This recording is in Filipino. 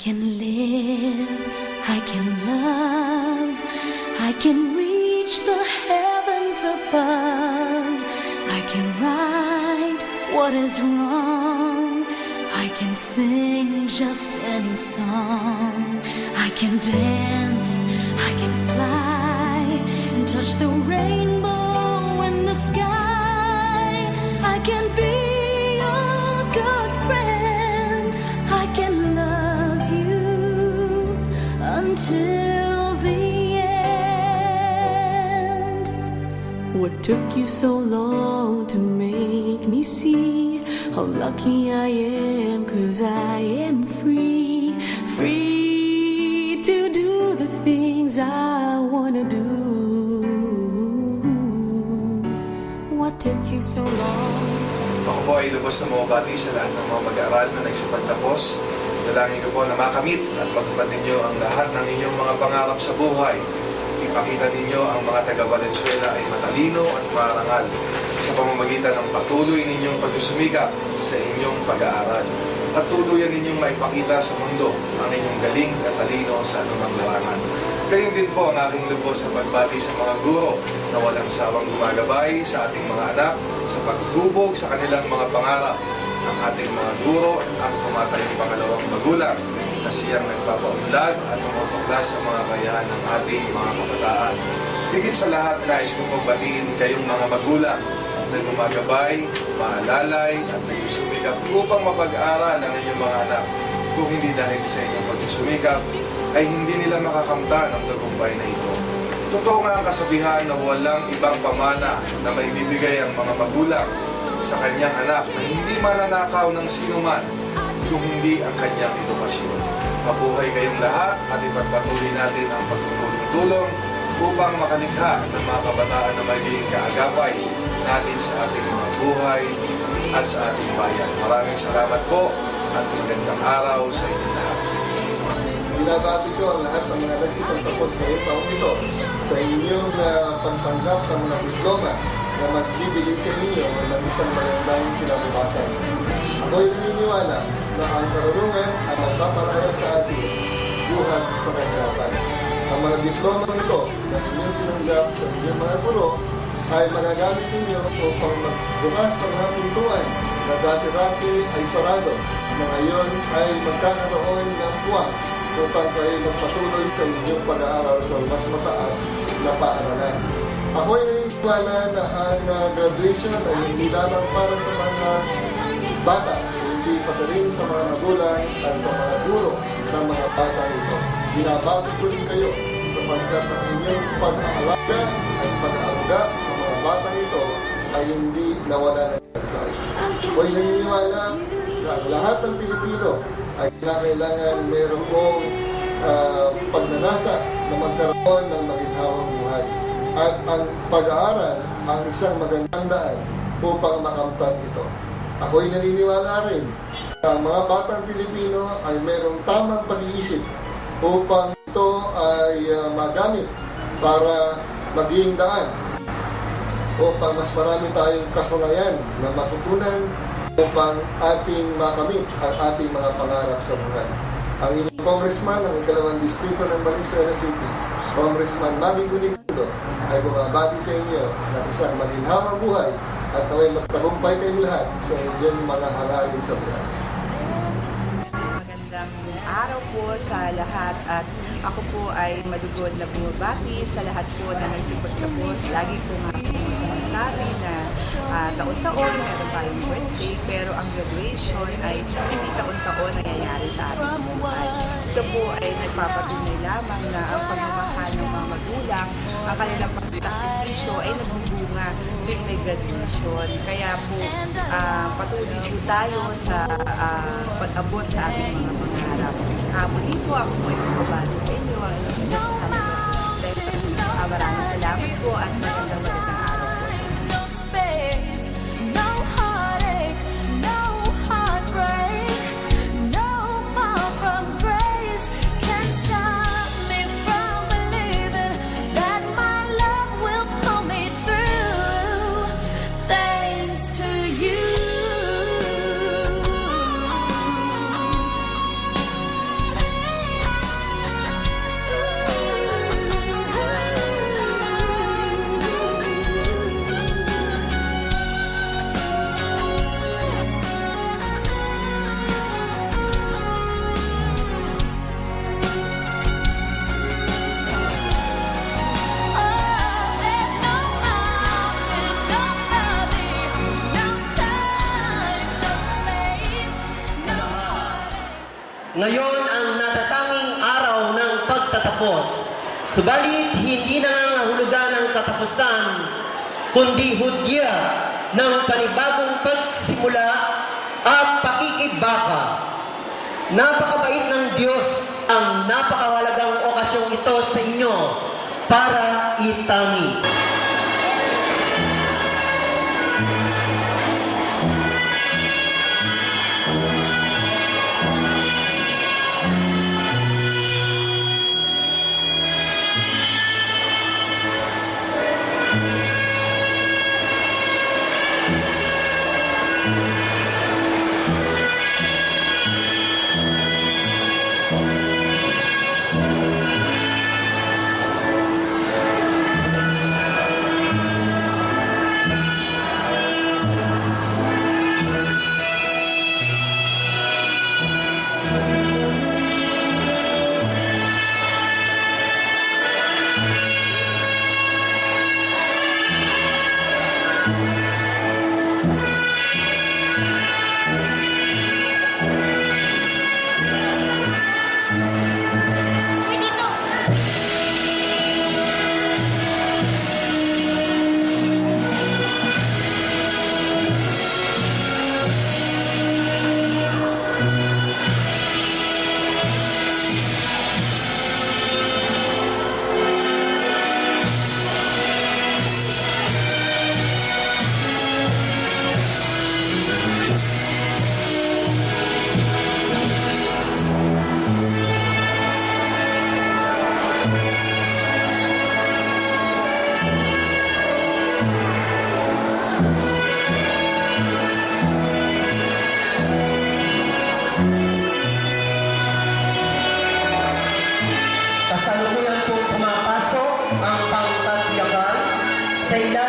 can live, I can love, I can reach the heavens above. I can right what is wrong. I can sing just any song. I can dance, I can fly and touch the rainbow in the sky. I can be a good friend. I can love you until the end. What took you so long to make me see how lucky I am? 'Cause I am free, free to do the things I wanna do. What took you so long? Ako po ay lubos na bumabati sa lahat ng mga mag-aaral na nagsipagtapos. Dalangin ko po na makamit at pagtupad ninyo ang lahat ng inyong mga pangarap sa buhay. Ipakita ninyo ang mga taga-Valenzuela ay matalino at marangal sa pamamagitan ng patuloy ninyong pagsusumikap sa inyong pag-aaral. At tuluyan ninyong maipakita sa mundo ang inyong galing at talino sa anumang larangan. Gayon din po ang aking lubos sa pagbati sa mga guro na walang sawang gumagabay sa ating mga anak sa paghubog sa kanilang mga pangarap. Ang ating mga guro ang tumatayong pangalawang magulang na siyang nagpapaunlad at tumutuklas sa mga kayahan ng ating mga kabataan. Higit sa lahat, nais kong magbatiin kayong mga magulang na gumagabay, maalalay at nagsusumikap upang mapag-aral ang inyong mga anak. Kung hindi dahil sa inyong pagsusumikap, ay hindi nila makakamtan ang tagumpay na ito. Totoo nga ang kasabihan na walang ibang pamana na maibibigay ang mga magulang sa kanyang anak na hindi mananakaw ng sinuman kung hindi ang kanyang edukasyon. Mabuhay kayong lahat at ipagpatuloy natin ang pagtutulong-tulong upang makalikha ng mga kabataan na magiging kaagapay natin sa ating mga buhay at sa ating bayan. Maraming salamat po at magandang araw sa inyong lahat. Binabati ko ang lahat ng mga nagsipagtapos ngayong taong ito sa inyong pagtanggap ng mga diploma na magbibigay sa inyo ng isang magandang kinabukasan. Ako'y naniniwala na ang karunungan ang magpaparaya sa atin buhat sa kahirapan. Ang mga diploma ito na inyong tinanggap sa inyong mga guro ay magagamit ninyo upang magbukas ng mga pintuan na dati-dati ay sarado na ngayon ay magkakaroon ng buwan upang kayo magpatuloy sa inyong pag-aaral sa mas mataas na paaralan. Ako'y naniniwala na ang graduation ay hindi lamang para sa mga bata, hindi pati rin sa mga magulang at sa mga guro ng mga bata ito. Binabati ko rin kayo sapagkat ang inyong pag-aalaga at pag-aaruga sa mga bata ito ay hindi nawala ng sagsay. Ako'y naniniwala na ang lahat ng Pilipino ay kailangan mayroon pong pagnanasa na magkaroon ng maginhawang buhay. At ang pag-aaral ang isang magandang daan upang makamtan ito. Ako'y naniniwala rin na ang mga batang Pilipino ay mayroong tamang pag-iisip upang ito ay magamit para maging daan upang mas marami tayong kasanayan na matutunan upang ating makamit ang ating mga pangarap sa buhay. Ang inyong congressman ng ikalawang distrito ng Valenzuela City, Congressman Mami Gunigundo, ay bumabati sa inyo ng isang maginhawang buhay at naway magtagumpay kayong lahat sa inyong mga hangarin sa buhay. Magandang araw po sa lahat at ako po ay malugod na bumabati sa lahat po na nagsipagtapos. Lagi ko nga po sinasabi na taon-taon meron tayong birthday pero ang graduation ay hindi taon-taon nangyayari sa ating buhay. Ito po ay nagpapatunay lamang na ang pagmamahal ng mga magulang, ang kanilang pagsasakripisyo ay nagbubunga tuwing may graduation. Kaya po patuloy po tayo sa pag-abot sa ating mga pangarap. Muli po ako po ay bumabati sa inyo ang inyong nasyonal. Maraming salamat po at magandang araw po. No space, no heartache, no heartbreak, no power from grace can stop me from believing that my love will pull me through. Thanks to you. Ngayon ang natatanging araw ng pagtatapos. Subalit hindi nangangahulugan ang katapusan, kundi hudya ng panibagong pagsisimula at pakikibaka. Napakabait ng Diyos ang napakahalagang okasyong ito sa inyo para itangi. Kasalukuyan po pumapasok ang pangtatyagan sa ilalim